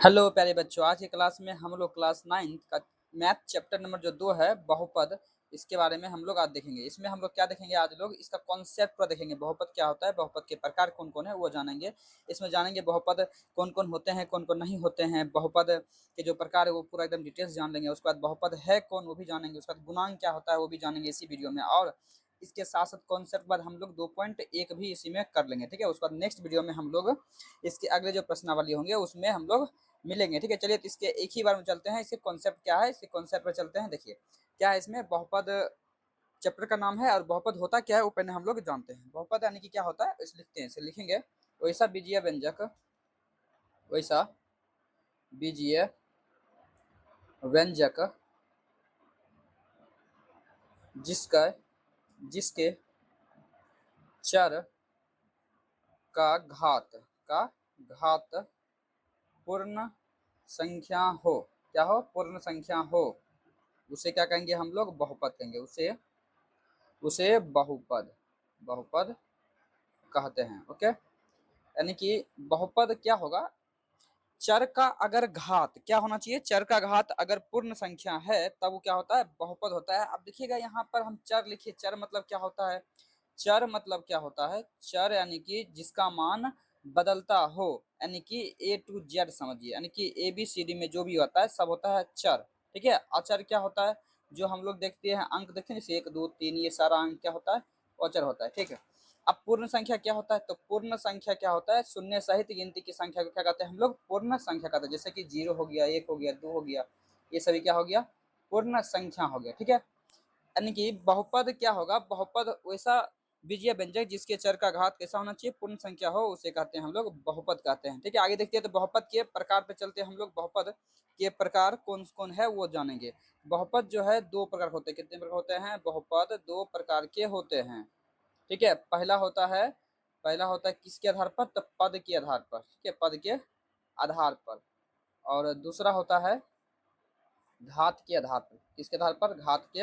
Hello प्यारे बच्चों, आज की क्लास में हम लोग क्लास 9 का मैथ चैप्टर नंबर जो 2 है बहुपद, इसके बारे में हम लोग आज देखेंगे। इसमें हम लोग क्या देखेंगे, आज लोग इसका कॉन्सेप्ट पूरा देखेंगे। बहुपद क्या होता है, बहुपद के प्रकार कौन कौन है वो जानेंगे। इसमें जानेंगे बहुपद कौन कौन होते हैं, कौन कौन नहीं होते हैं, बहुपद के जो प्रकार है वो पूरा एकदम डिटेल्स जान लेंगे। उसके बाद बहुपद है कौन वो भी जानेंगे, उसके बाद गुणांक क्या होता है वो भी जानेंगे इसी वीडियो में। और इसके साथ साथ कॉन्सेप्ट बाद हम लोग 2.1 भी इसी में कर लेंगे, ठीक है। उसके बाद नेक्स्ट वीडियो में हम लोग इसके अगले जो प्रश्नावली होंगे उसमें हम लोग मिलेंगे, ठीक है। चलिए तो इसके एक ही बार में चलते हैं, इसके कॉन्सेप्ट क्या है, इसके कॉन्सेप्ट पर चलते हैं। देखिए क्या है इसमें, बहुपद चैप्टर का नाम है और बहुपद होता क्या है वो पहले हम लोग जानते हैं। बहुपद यानी कि क्या होता है, इसे लिखते हैं, इसे लिखेंगे वैसा बीजीय व्यंजक, वैसा बीजीय व्यंजक जिसका जिसके चर का घात पूर्ण संख्या हो, क्या हो, पूर्ण संख्या हो, उसे क्या कहेंगे हम लोग, बहुपद कहेंगे। उसे उसे बहुपद बहुपद कहते हैं, ओके। यानी कि बहुपद क्या होगा, चर का अगर घात क्या होना चाहिए, चर का घात अगर पूर्ण संख्या है तब वो क्या होता है, बहुपद होता है। अब देखिएगा यहाँ पर हम चर लिखिए, चर मतलब क्या होता है, चर मतलब क्या होता है, चर यानी कि जिसका मान बदलता हो, यानी कि A to Z समझिए, यानी कि ABCD में जो भी होता है सब होता है चर, ठीक है। अचर क्या होता है, जो हम लोग देखते हैं अंक देखते हैं जैसे 1 2 3, ये सारा अंक क्या होता है, अचर होता है, ठीक है। अब पूर्ण संख्या क्या होता है, तो पूर्ण संख्या क्या होता है, शून्य सहित गिनती की संख्या को क्या कहते हैं हम लोग, पूर्ण संख्या कहते हैं। जैसे कि 0 हो गया, 1 हो गया, 2 हो गया, ये सभी क्या हो गया, पूर्ण संख्या हो गया, ठीक है। यानी कि बहुपद क्या होगा, बहुपद वैसा बीजीय व्यंजक जिसके चर का घात कैसा होना चाहिए, पूर्ण संख्या हो, उसे कहते हैं हम लोग बहुपद कहते हैं, ठीक है। आगे देखते हैं तो बहुपद के प्रकार पे चलते हैं हम लोग। बहुपद के प्रकार कौन कौन है वो जानेंगे। बहुपद जो है दो प्रकार होते हैं, कितने प्रकार होते हैं, बहुपद दो प्रकार के होते हैं, ठीक है। पहला होता है किसके आधार पर, तो पद के आधार पर, ठीक है, पद के आधार पर। और दूसरा होता है घात के आधार पर, किसके आधार पर, घात के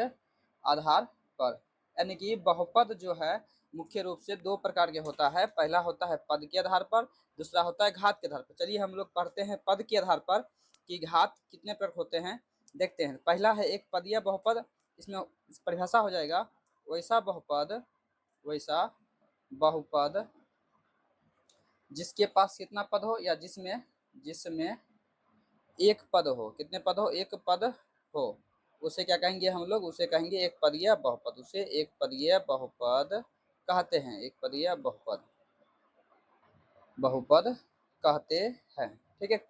आधार पर। यानी कि बहुपद जो है मुख्य रूप से दो प्रकार के होता है, पहला होता है पद के आधार पर, दूसरा होता है घात के आधार पर। चलिए हम लोग पढ़ते हैं पद के आधार पर कि घात कितने प्रकार होते हैं, देखते हैं। पहला है एक पदीय बहुपद, इसमें परिभाषा हो जाएगा वैसा बहुपद जिसके पास कितना पद हो, या जिसमें जिसमें एक पद हो, कितने पद हो, एक पद हो, उसे क्या कहेंगे हम लोग, उसे कहेंगे एक पदीय बहुपद, उसे एक पदीय बहुपद कहते हैं, एक पदीय बहुपद बहुपद कहते हैं, ठीक है।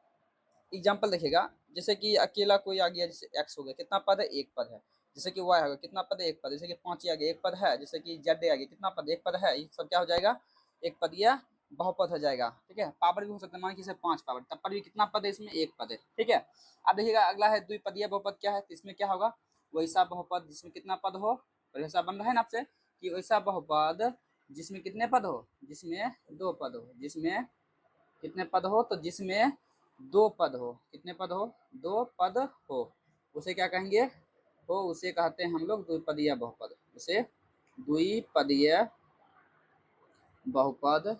एग्जाम्पल देखिएगा, जैसे कि अकेला कोई आ गया, जैसे एक्स हो गया, कितना पद है, एक पद है। जैसे कि वाई हो गया, कितना पद है, एक पद। जैसे कि 5 आ गया, एक पद है। जैसे कि जेड आ गया, कितना पद, एक पद है। ये सब क्या हो जाएगा, एक पदीय बहुपद हो जाएगा, ठीक है। पावर भी हो सकता है, मान लीजिए 5 पावर, तब पर भी कितना पद है, इसमें एक पद है, ठीक है। अब देखिएगा अगला है द्विपदीय बहुपद, क्या है, तो इसमें क्या होगा, वैसा बहुपद जिसमें कितना पद हो, और ऐसा बन रहा है ना आपसे कि वैसा बहुपद जिसमें कितने पद हो, जिसमें दो पद हो, जिसमें कितने पद हो, तो जिसमें दो पद हो, कितने पद हो, दो पद हो, उसे क्या कहेंगे, हो उसे कहते हैं हम लोग द्विपदीय बहुपद, उसे द्विपदीय बहुपद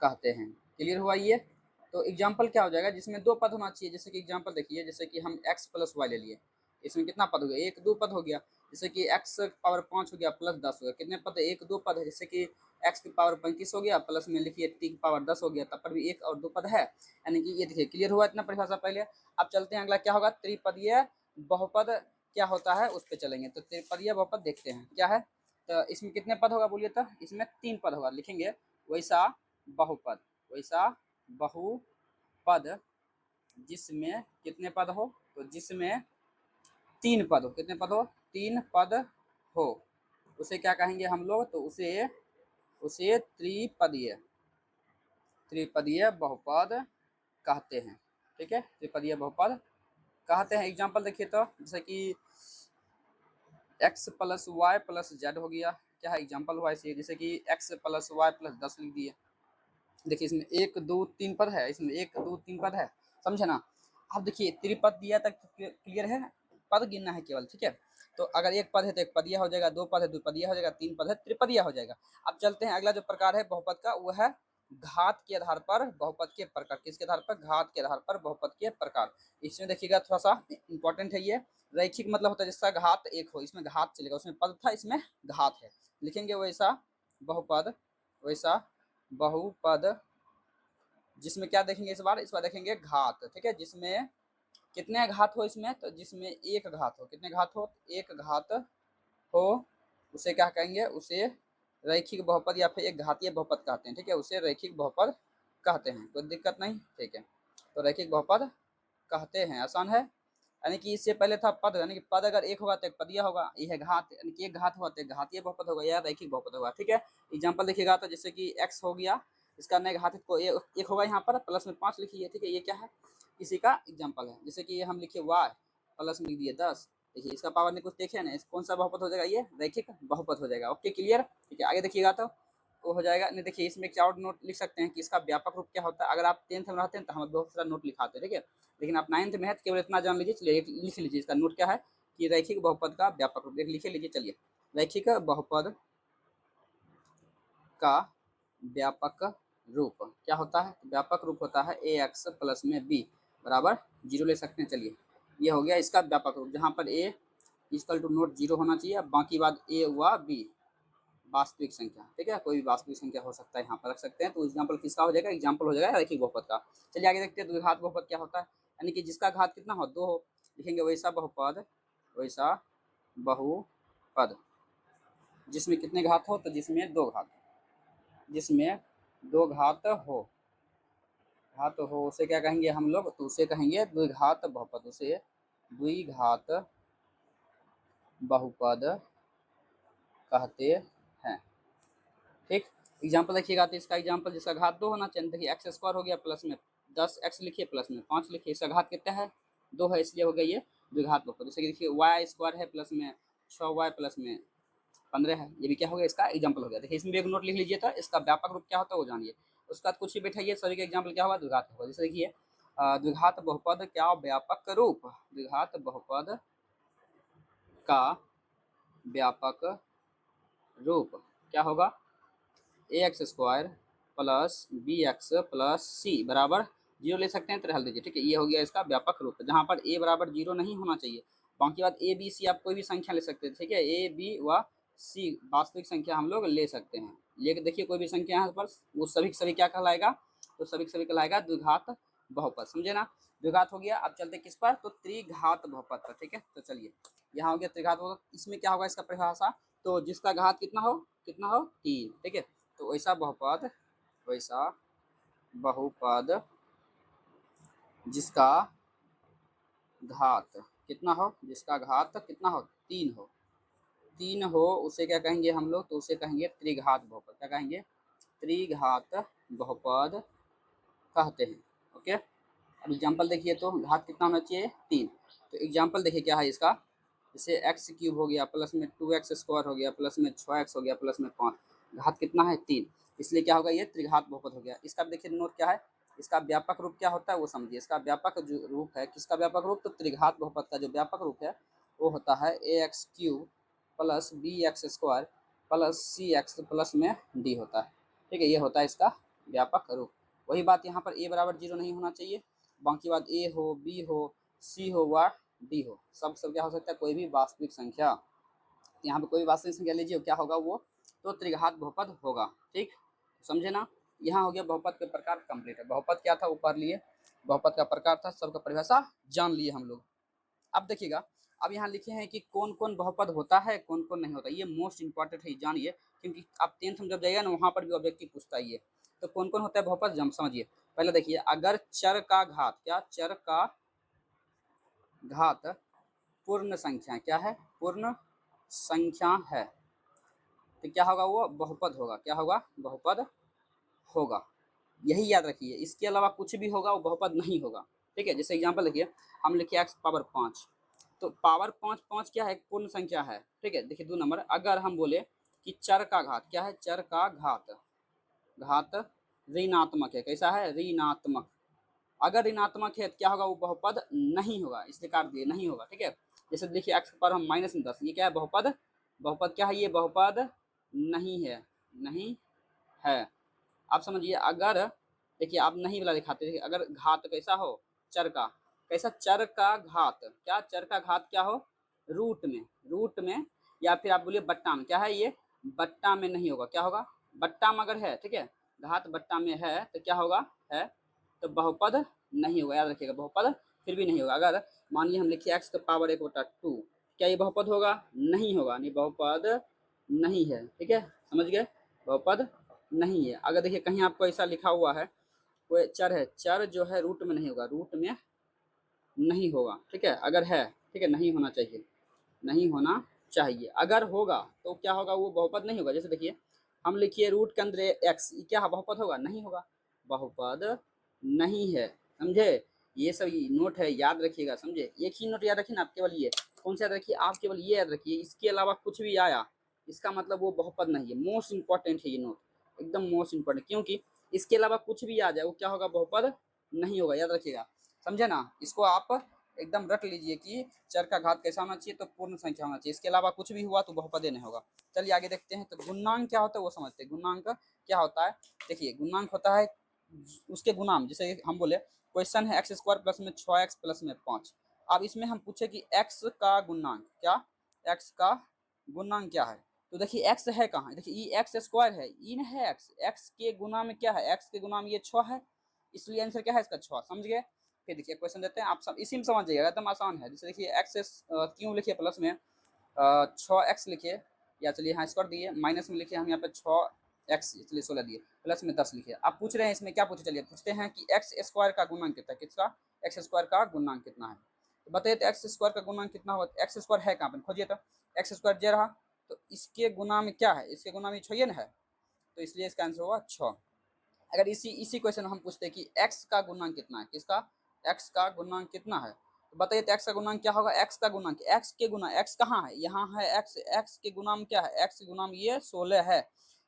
कहते हैं। क्लियर हुआ ये। तो एग्जाम्पल क्या हो जाएगा, जिसमें दो पद होना चाहिए। जैसे कि एग्जाम्पल देखिए, जैसे कि हम x प्लस वाई ले लिए, इसमें कितना पद हो गया, एक दो पद हो गया। जैसे कि x पावर 5 हो गया प्लस 10 हो गया, कितने पद है, एक दो पद है। जैसे कि x की पावर 35 हो गया, प्लस में लिखिए t की पावर 10 हो गया, तब पर भी एक और दो पद है। यानी कि ये देखिए क्लियर हुआ इतना परिभाषा पहले। अब चलते हैं अगला क्या होगा, त्रिपदीय बहुपद क्या होता है उस पर चलेंगे। तो त्रिपदीय बहुपद देखते हैं क्या है, तो इसमें कितने पद होगा बोलिए, तो इसमें 3 पद होगा। लिखेंगे वैसा बहुपद, वैसा बहुपद जिसमें कितने पद हो, तो जिसमें 3 पद हो, कितने पद हो, 3 पद हो, उसे क्या कहेंगे हम लोग, तो उसे उसे त्रिपदीय त्रिपदीय बहुपद कहते हैं, ठीक है। त्रिपदीय बहुपद कहते हैं। एग्जाम्पल देखिए, तो जैसे कि x plus Y plus Z हो गया, क्या है एग्जाम्पल हुआ इसे, जैसे कि x प्लस वाई प्लस 10 लिख दिए। देखिए इसमें 1 2 3 पद है, इसमें 1 2 3 पद है, समझे ना। अब देखिए त्रिपद दिया तक क्लियर है, पद गिनना है केवल, ठीक है। तो अगर एक पद है तो एक पदीय हो जाएगा, दो पद है द्विपदीय हो जाएगा, तीन पद है त्रिपदीय हो जाएगा। अब चलते हैं अगला जो प्रकार है बहुपद का, वो है घात के आधार पर बहुपद के प्रकार, किसके आधार पर, घात के आधार पर बहुपद के प्रकार। इसमें देखिएगा थोड़ा सा इंपॉर्टेंट है ये, रैखिक मतलब होता है जिसका घात एक हो, इसमें घात चलेगा, उसमें पद था इसमें घात है, लिखेंगे वैसा बहुपद, वैसा बहुपद जिसमें क्या देखेंगे इस बार देखेंगे घात, ठीक है, जिसमें कितने घात हो इसमें, तो जिसमें एक घात हो, कितने घात हो, एक घात हो, उसे क्या कहेंगे, उसे रैखिक बहुपद या फिर एक घातीय बहुपद कहते हैं, ठीक है, उसे रैखिक बहुपद कहते हैं, कोई दिक्कत नहीं, ठीक है। तो रैखिक बहुपद कहते हैं, आसान है। यानी कि इससे पहले था पद, यानी कि पद अगर एक होगा तो एक पदीय होगा, ये है घात, यानी कि एक घात हुआ तो एक घातीय बहुपद होगा या रैखिक बहुपद होगा, ठीक है। एग्जाम्पल देखिएगा तो जैसे कि x हो गया, इसका नए घातित को एक होगा यहाँ पर, प्लस में 5 लिखिए, ठीक है, ये क्या है, इसी का एग्जाम्पल है। जैसे कि ये हम लिखे y प्लस में लिख दिए 10, देखिए इसका पावर ने कुछ देखे ना, कौन सा बहुपद हो जाएगा, ये रैखिक बहुपद हो जाएगा। ओके क्लियर, ठीक है, आगे देखिएगा तो वो हो जाएगा। नहीं देखिए इसमें एक और नोट लिख सकते हैं कि इसका व्यापक रूप क्या होता है, अगर आप 10th में रहते हैं तो हम बहुत सारा नोट लिखाते हैं, ठीक है, लेकिन आप 9th में है तो केवल इतना जान लीजिए, चलिए लिख लीजिए इसका नोट क्या है कि रैखिक बहुपद का व्यापक रूप लिख लीजिए। चलिए, रैखिक बहुपद का व्यापक रूप क्या होता है, व्यापक रूप होता है ax प्लस में b बराबर 0 ले सकते हैं। चलिए ये हो गया इसका व्यापक रूप, जहाँ पर a इक्वल टू नोट 0 होना चाहिए, बाकी बात a हुआ b वास्तविक संख्या, ठीक है, कोई भी वास्तविक संख्या हो सकता है, यहाँ पर रख सकते हैं। तो एग्जाम्पल किसका हो जाएगा, एग्जाम्पल हो जाएगा रैखिक बहुपद का। चलिए आगे देखते हैं द्विघात बहुपद क्या होता है, यानी कि जिसका घात कितना हो, 2 हो, लिखेंगे वैसा बहुपद, वैसा बहुपद जिसमें कितने घात हो, तो जिसमें 2 घात, जिसमें 2 घात हो, घात हो उसे क्या कहेंगे हम लोग, तो उसे कहेंगे द्विघात बहुपद, उसे द्विघात बहुपद कहते हैं, ठीक। एग्जाम्पल देखिएगा तो इसका एग्जाम्पल जिसका घात 2 होना चाहिए, देखिए एक्स स्क्वायर हो गया प्लस में 10x लिखिए प्लस में 5 लिखिए, इसका घात कितना है, 2 है, इसलिए हो गया ये द्विघात बहुपद। जैसे कि देखिए वाई स्क्वायर है प्लस में 6y प्लस में 15 है, ये भी क्या हो गया, इसका एग्जाम्पल हो गया। देखिए इसमें भी एक नोट लिख लीजिए था, इसका व्यापक रूप क्या होता है वो जानिए, उसका कुछ ही बैठाइए, सभी का एग्जाम्पल क्या होगा, द्विघात होगा। जैसे देखिए द्विघात बहुपद क्या व्यापक रूप, द्विघात बहुपद का व्यापक रूप क्या होगा, ax square plus B X plus C बराबर 0 ले सकते हैं, तो हल दीजिए, ठीक है, ये हो गया इसका व्यापक रूप, जहाँ पर a बराबर 0 नहीं होना चाहिए। बाकी बात a b c आप कोई भी संख्या ले सकते हैं, ठीक है, a b व c वास्तविक संख्या हम लोग ले सकते हैं, लेकिन देखिए कोई भी संख्या यहाँ पर वो सभी क्या कहलाएगा, तो सभी कहलाएगा द्विघात बहुपद, समझे ना। द्विघात हो गया, अब चलते किस पर, तो त्रिघात बहुपद पर, ठीक है। तो चलिए यहाँ हो गया त्रिघात बहुपद, इसमें क्या होगा इसका परिभाषा, तो जिसका घात कितना हो, 3, ठीक है। तो वैसा बहुपद, वैसा बहुपद जिसका घात कितना हो, जिसका घात कितना हो, 3 हो, उसे क्या कहेंगे हम लोग, तो उसे कहेंगे त्रिघात बहुपद, क्या कहेंगे, त्रिघात बहुपद कहते हैं। ओके, अब एग्जाम्पल देखिए तो घात कितना होना चाहिए, 3, तो एग्जाम्पल देखिए क्या है इसका, जैसे एक्स क्यूब हो गया प्लस में 2x स्क्वायर हो गया प्लस में 6x हो गया प्लस में 5, घात कितना है, 3, इसलिए क्या होगा, ये त्रिघात बहुपद हो गया। इसका देखिए नोट क्या है, इसका व्यापक रूप क्या होता है वो समझिए, इसका व्यापक जो रूप है, किसका व्यापक रूप, तो त्रिघात बहुपद का जो व्यापक रूप है वो होता है ax cube plus bx square plus cx plus में d होता है, ठीक है, ये होता है इसका व्यापक रूप। वही बात यहाँ पर a बराबर 0 नहीं होना चाहिए, बाकी बात a हो, b हो, c हो व d हो, सब क्या हो सकता है, कोई भी वास्तविक संख्या, यहाँ पे कोई भी वास्तविक संख्या लीजिए क्या होगा वो, तो त्रिघात बहुपद होगा, ठीक, समझे ना। यहाँ हो गया बहुपद के प्रकार कंप्लीट है, बहुपद क्या था वो पढ़ लिए, बहुपद का प्रकार था, सबका परिभाषा जान लिए हम लोग। अब देखिएगा, अब यहाँ लिखे हैं कि कौन कौन बहुपद होता है, कौन कौन नहीं होता, ये मोस्ट इंपॉर्टेंट है, जानिए, क्योंकि आप 10th में जब जाइएगा ना वहाँ पर भी ऑब्जेक्टिव पूछता है ये, तो कौन कौन होता है बहुपद जम समझिए। पहले देखिए, अगर चर का घात, क्या चर का घात पूर्ण संख्या, क्या है, पूर्ण संख्या है, तो क्या होगा, वो बहुपद होगा, क्या होगा, बहुपद होगा, यही याद रखिए, इसके अलावा कुछ भी होगा वो बहुपद नहीं होगा, ठीक है। जैसे एग्जांपल देखिए, हम लिखिए x पावर 5, तो पावर 5 5 क्या है, पूर्ण संख्या है, ठीक है। देखिए 2 नंबर, अगर हम बोले कि चर का घात, क्या है, चर का घात, घात ऋणात्मक है, कैसा है, ऋणात्मक, अगर ऋणात्मक है तो क्या होगा, वो बहुपद नहीं होगा, इसलिए काट दिए, नहीं होगा, ठीक है। जैसे देखिए x पर हम -10, ये क्या है, बहुपद, बहुपद क्या है, ये बहुपद नहीं है, नहीं है, आप समझिए, अगर देखिए आप नहीं वाला दिखाते, देखिए अगर घात कैसा हो, चर का, कैसा, चर का घात, क्या चर का घात क्या हो, रूट में, रूट में, या फिर आप बोलिए बट्टा में, क्या है ये, बट्टा में नहीं होगा, क्या होगा, बट्टा में अगर है, ठीक है, घात बट्टा में है तो क्या होगा, है, तो बहुपद नहीं होगा, याद रखिएगा, बहुपद फिर भी नहीं होगा। अगर मान लीजिए हम लिखिए एक्स का पावर 1/2, क्या ये बहुपद होगा, नहीं होगा, नहीं बहुपद नहीं है, ठीक है, समझ गए, बहुपद नहीं है। अगर देखिए कहीं आपको ऐसा लिखा हुआ है, कोई चर है, चर जो है रूट में नहीं होगा, रूट में नहीं होगा, ठीक है, अगर है, ठीक है, नहीं होना चाहिए, नहीं होना चाहिए, अगर होगा तो क्या होगा, वो बहुपद नहीं होगा। जैसे देखिए हम लिखिए रूट के अंदर एक्स, क्या बहुपद होगा, नहीं होगा, बहुपद नहीं है, समझे, ये सब नोट है, याद रखिएगा, समझे, एक ही नोट याद रखिए ना आप, केवल ये, कौन सा याद रखिए, आप केवल ये याद रखिए, इसके अलावा कुछ भी आया इसका मतलब वो बहुपद नहीं है, मोस्ट इंपॉर्टेंट है ये नोट, एकदम मोस्ट इंपॉर्टेंट, क्योंकि इसके अलावा कुछ भी आ जाए वो क्या होगा, बहुपद नहीं होगा, याद रखिएगा, समझे ना, इसको आप एकदम रट लीजिए कि चर का घात कैसा होना चाहिए, तो पूर्ण संख्या होना चाहिए, इसके अलावा कुछ भी हुआ तो बहुपद नहीं होगा। चलिए आगे देखते हैं, तो गुणांक क्या होता है वो समझते हैं। गुणांक क्या होता है, देखिए गुणांक होता है उसके गुणाम, जैसे हम बोले क्वेश्चन है x² प्लस में 6x प्लस में 5, अब इसमें हम पूछे कि x का गुणांक क्या, x का गुणांक क्या है, तो देखिए x है कहाँ, देखिए ये x² है, इन है x के गुना में क्या है, x के गुना में ये 6 है, इसलिए आंसर क्या है इसका 6, समझ गए। फिर देखिए क्वेश्चन देते हैं, आप सब इसी में समझ जाइएगा, एकदम आसान है। जैसे देखिए एक्स क्यों लिखिए प्लस में 6x लिखिए, या चलिए यहाँ स्क्वायर दिए, माइनस में लिखिए हम यहाँ पे 6x, चलिए 16 दिए, प्लस में 10 लिखिए। आप पूछ रहे हैं इसमें क्या पूछे, चलिए पूछते हैं कि x² का गुणांक कितना है, किसका, x² का गुणांक कितना है, तो बताइए तो x² का गुणांक कितना होगा, x² है कहाँ पर, खोजिए, तो x² जे रहा, तो इसके गुना में क्या है, इसके गुना में 6 है, तो इसलिए इसका आंसर होगा 6। अगर इसी इसी क्वेश्चन हम पूछते हैं कि x का गुणांक कितना है, किसका, x का गुणांक कितना है, तो बताइए तो x का गुणांक क्या होगा, x का गुणांक, x के गुना, x कहाँ है, यहाँ है x, x के गुणाम क्या है, x के गुणाम ये 16 है,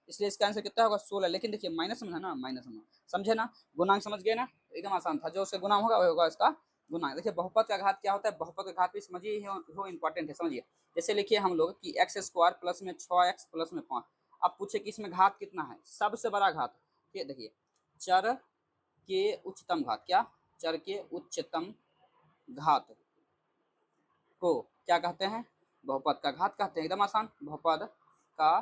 इसलिए इसका आंसर कितना होगा 16। लेकिन देखिए माइनस में है ना, माइनस में, समझे ना, गुणांक समझ गए ना, एकदम आसान था, जो उससे गुणाम होगा वही होगा इसका गुणांक। देखिए बहुपद का घात क्या होता है, बहुपद का घात भी समझिए, वो इंपॉर्टेंट है, समझिए। जैसे लिखिए हम लोग कि x² प्लस में 6x प्लस में 5, अब पूछे कि इसमें घात कितना है, सबसे बड़ा घात, ठीक है, देखिए चर के उच्चतम घात, क्या, चर के उच्चतम घात को क्या कहते हैं, बहुपद का घात कहते हैं, एकदम आसान, बहुपद का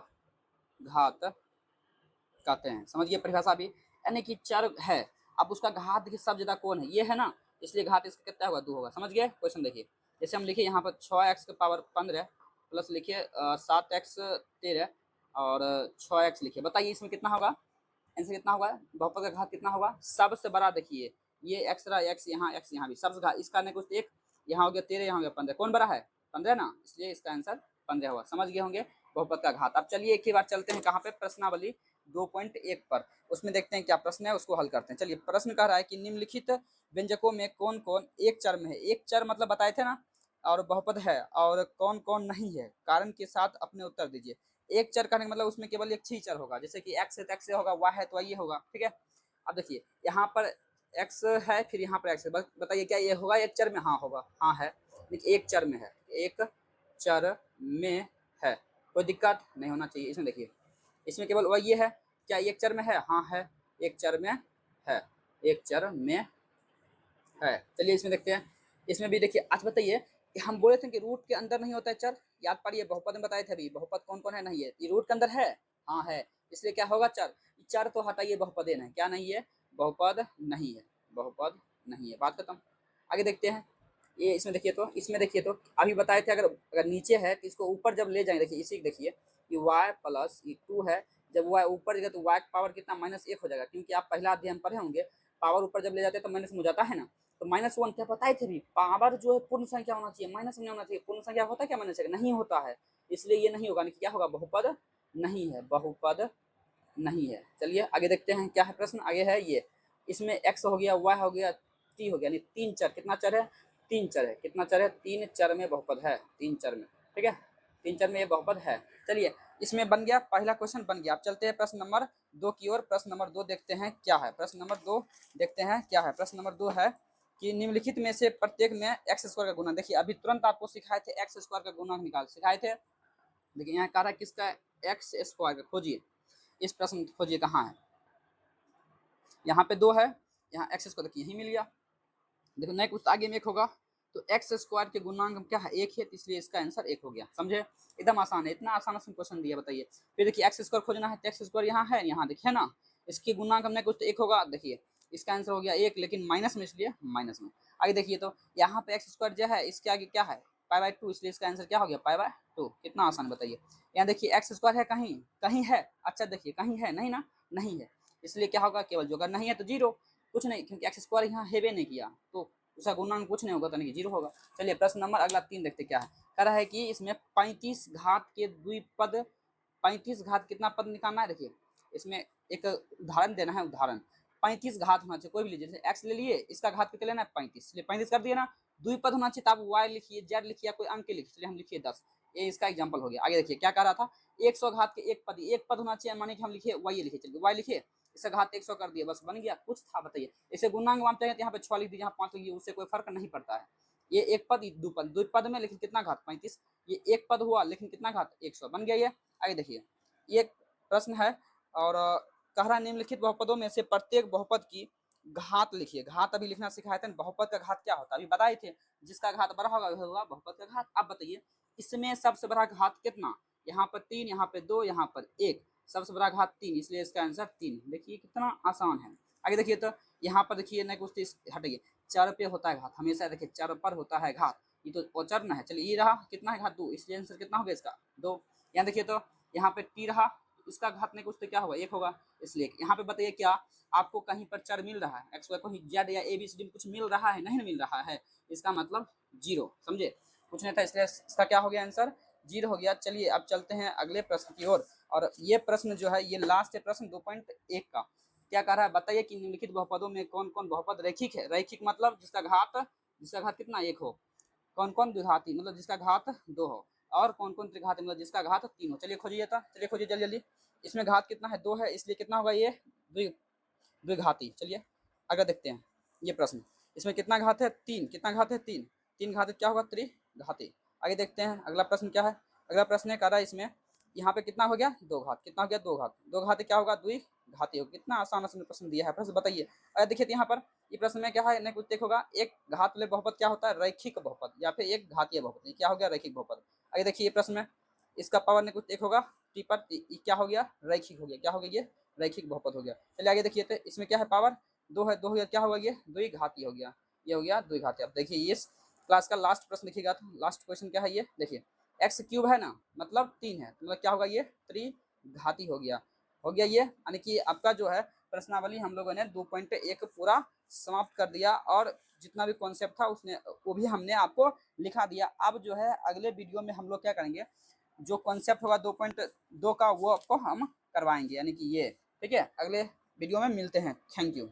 घात कहते हैं, समझिए परिभाषा भी, यानी कि चर है, अब उसका घात देखिए सब ज्यादा कौन है, ये है ना, इसलिए घात इसका कितना होगा, 2 होगा, समझ गए। क्वेश्चन देखिए, जैसे हम लिखिए यहाँ पर 6x के पावर 15 प्लस लिखिए 7x 13 और 6x लिखिए, बताइए इसमें कितना होगा, आंसर कितना होगा, बहुपद का घात कितना होगा, सबसे बड़ा देखिए, ये एक्स रहा, एक्स यहाँ भी सबसे घात, इसका नहीं कुछ एक, यहाँ हो गया 13, यहाँ हो गया 15, कौन बड़ा है, 15 ना, इसलिए इसका आंसर 15 होगा, समझ गए होंगे बहुपद का घात। अब चलिए एक ही बार चलते हैं कहाँ पे, प्रश्नावली 2.1 पर, उसमें देखते हैं क्या प्रश्न है, उसको हल करते हैं। चलिए प्रश्न कह रहा है कि निम्नलिखित व्यंजकों में कौन कौन एक चर में है, एक चर मतलब बताए थे ना, और बहुपद है, और कौन कौन नहीं है, कारण के साथ अपने उत्तर दीजिए। एक चर करने का मतलब उसमें केवल एक ही चर होगा, जैसे कि एक्स है तो एक्स होगा, वाई है तो वाई होगा, ठीक है। अब देखिए यहाँ पर एक्स है, फिर यहाँ पर एक्स है, बताइए क्या ये होगा एक चर में, हाँ होगा, हाँ है, देखिए एक चर में है, एक चर में है, कोई दिक्कत नहीं होना चाहिए इसमें। देखिए इसमें केवल वही है, क्या एक चर में है, हाँ है, एक चर में है, एक चर में है। चलिए इसमें देखते हैं, इसमें भी देखिए, अच्छा बताइए कि हम बोले थे कि रूट के अंदर नहीं होता है चर, याद पड़िए, बहुपद में बताए थे अभी, बहुपद कौन कौन है, नहीं है, ये रूट के अंदर है, हाँ है, इसलिए क्या होगा चर, चर तो हटाइए, बहुपद नहीं, क्या नहीं है, बहुपद नहीं है, बहुपद नहीं है, बात खत्म। आगे देखते हैं, ये इसमें देखिए, तो इसमें देखिए, तो अभी बताए थे अगर अगर नीचे है तो इसको ऊपर जब ले जाएंगे, देखिए इसी देखिए कि y प्लस 2 है, जब y ऊपर जाएगा तो y का पावर कितना, -1 हो जाएगा, क्योंकि आप पहला अध्याय पढ़े होंगे, पावर ऊपर जब ले जाते हैं तो माइनस में हो जाता है ना, तो -1 क्या बताए थे भी, पावर जो है पूर्ण संख्या होना चाहिए, माइनस में होना चाहिए, पूर्ण संख्या होता है क्या, माइनस नहीं होता है, इसलिए ये नहीं होगा, नहीं क्या होगा, बहुपद नहीं है, बहुपद नहीं है। चलिए आगे देखते हैं क्या है प्रश्न, आगे है ये, इसमें x हो गया, y हो गया, t हो गया, यानी 3 चर, कितना चर है, 3 चर है, कितना चर है, 3 चर में बहुपद है, 3 चर में, ठीक है, 3 चर में ये बहुपद है। चलिए इसमें बन गया, पहला क्वेश्चन बन गया। अब चलते हैं प्रश्न नंबर 2 की ओर, प्रश्न नंबर 2 देखते हैं क्या है, प्रश्न नंबर 2 देखते हैं क्या है। प्रश्न नंबर 2 है कि निम्नलिखित में से प्रत्येक में x² का गुणा, देखिए अभी तुरंत आपको सिखाए थे x² का गुणा निकाल सिखाए थे, देखिए यहाँ कह रहा है किसका, x² का खोजिए, इस प्रश्न खोजिए कहाँ है, यहाँ पे 2 है, यहाँ एक्स स्क्वायर देखिए यही मिल गया। देखो नहीं कुछ आगे में 1 होगा तो एक्स स्क्वायर के गुणांक क्या है 1 है, तो इसलिए इसका आंसर 1 हो गया। समझे, एकदम आसान है, इतना आसान क्वेश्चन दिया बताइए। फिर देखिए एक्स स्क्वायर खोजना है तो एक्स स्क्वायर यहाँ है, यहाँ देखिए ना, इसके गुणांक हमने कुछ तो 1 होगा, देखिए इसका आंसर हो गया 1, लेकिन माइनस में इसलिए माइनस में। आगे देखिए तो यहाँ पे एक्स स्क्वायर जो है इसके आगे क्या है π/2, इसलिए इसका आंसर क्या हो गया π/2। कितना आसान बताइए। यहाँ देखिए एक्स स्क्वायर है कहीं कहीं है, अच्छा देखिए कहीं है नहीं ना, नहीं है, इसलिए क्या होगा केवल जो, अगर नहीं है तो जीरो, कुछ नहीं, क्योंकि एक्स स्क्वायर यहाँ हेवे नहीं किया तो उसका गुणांक कुछ नहीं होगा, तो नहीं जीरो होगा। चलिए प्रश्न नंबर अगला 3 देखते क्या है। कह रहा है कि इसमें 35 घात के द्विपद, 35 घात कितना पद निकालना है, देखिए इसमें एक उदाहरण देना है, उदाहरण 35 घात होना चाहिए, कोई भी लीजिए, जैसे एक्स ले लिए, इसका घात कितना लेना है 35, इसलिए 35 कर दिए ना। द्विपद होना चाहिए, तो आप वाई लिखिए, जेड लिखिए, कोई अंक लिखिए, चलिए हम लिखिए 10, ये इसका एग्जाम्पल हो गया। आगे देखिए क्या कह रहा था, 100 घात के एक पद होना चाहिए, माने कि हम लिखिए वाई लिखिए, चलिए वाई लिखिए, इसका घात 100 कर दिया, बस बन गया, कुछ था बताइए। इसे गुणांक मानते हैं तो यहाँ पे 6 लिख दीजिए, यहाँ 5 लिखिए, उससे कोई फर्क नहीं पड़ता है। ये एक पद द्विपद, द्विपद में लेकिन कितना घात 35, ये एक पद हुआ लेकिन कितना घात 100, बन गया ये। आगे देखिए ये प्रश्न है और कह रहा निम्नलिखित बहुपदों में से प्रत्येक बहुपद की घात लिखिए। घात अभी लिखना सिखाए थे, बहुपद का घात क्या होता है अभी बताए थे, जिसका घात बड़ा होगा वह होगा बहुपद का घात। अब बताइए इसमें सबसे बड़ा घात कितना, यहाँ पर 3, यहाँ पे 2, यहाँ पर 1, सबसे बड़ा घात 3, इसलिए इसका आंसर 3। देखिए कितना आसान है। आगे देखिए तो यहाँ पर देखिए नहीं कुछ हटाइए, चर पे होता है घात हमेशा, देखिए चर पर होता है घात, ये तो अचर न है। चलिए ये रहा कितना है घात 2, इसलिए आंसर कितना हो गया इसका 2। यहाँ देखिए तो यहाँ पे टी रहा, इसका घात नहीं कुछ तो क्या होगा 1 होगा, इसलिए यहाँ पे बताइए क्या आपको कहीं पर चर मिल रहा है, एक्स वाई कहीं जेड या ए बी सी डी कुछ मिल रहा है, नहीं मिल रहा है, इसका मतलब जीरो, समझे, कुछ नहीं था, इसलिए इसका क्या हो गया आंसर जीरो हो गया। चलिए अब चलते हैं अगले प्रश्न की ओर, और ये प्रश्न जो है ये लास्ट है प्रश्न 2.1 का। क्या कह रहा है बताइए कि निम्नलिखित बहुपदों में कौन कौन बहुपद रैखिक है। रैखिक मतलब जिसका घात कितना 1 हो, कौन कौन द्विघाती मतलब जिसका घात 2 हो, और कौन कौन त्रिघाती मतलब जिसका घात 3 हो। चलिए खोजिए था, चलिए खोजिए जल्दी जल्दी। इसमें घात कितना है 2 है, इसलिए कितना होगा ये द्विघाती। चलिए अगर देखते हैं ये प्रश्न, इसमें कितना घात है 3, कितना घात है 3, 3 घात क्या होगा त्रिघाती। आगे देखते हैं अगला प्रश्न क्या है। अगला प्रश्न कह रहा है इसमें यहाँ पे कितना हो गया 2 घात, कितना हो गया 2 घात, 2 घात क्या होगा द्विघाती होगा। कितना आसान आसान प्रश्न दिया है, प्रश्न बताइए। अगर देखिए यहाँ पर ये प्रश्न में क्या है नहीं कुछ देखोगा, एक घात वाले बहुपद क्या होता है रैखिक बहुपद, या फिर एक घातीय बहुपद, क्या हो गया रैखिक बहुपद। आगे देखिए ये प्रश्न में इसका पावर ने कुछ एक होगा टी पर, क्या हो गया रैखिक हो गया, क्या हो गया ये रैखिक बहुपद हो गया। चलिए आगे देखिए तो इसमें क्या है पावर 2 है, 2 हो गया, क्या होगा ये द्विघाती हो गया, ये हो गया द्विघाती। अब देखिए इस क्लास का लास्ट प्रश्न देखिएगा, तो लास्ट क्वेश्चन क्या है ये देखिए, एक्स क्यूब है ना मतलब 3 है, मतलब क्या होगा ये त्रिघाती हो गया ये, यानी कि आपका जो है प्रश्नावली हम लोगों ने 2.1 पूरा समाप्त कर दिया, और जितना भी कॉन्सेप्ट था उसने वो भी हमने आपको लिखा दिया। अब जो है अगले वीडियो में हम लोग क्या करेंगे, जो कॉन्सेप्ट होगा 2.2 का वो आपको हम करवाएंगे, यानी कि ये ठीक है। अगले वीडियो में मिलते हैं, थैंक यू।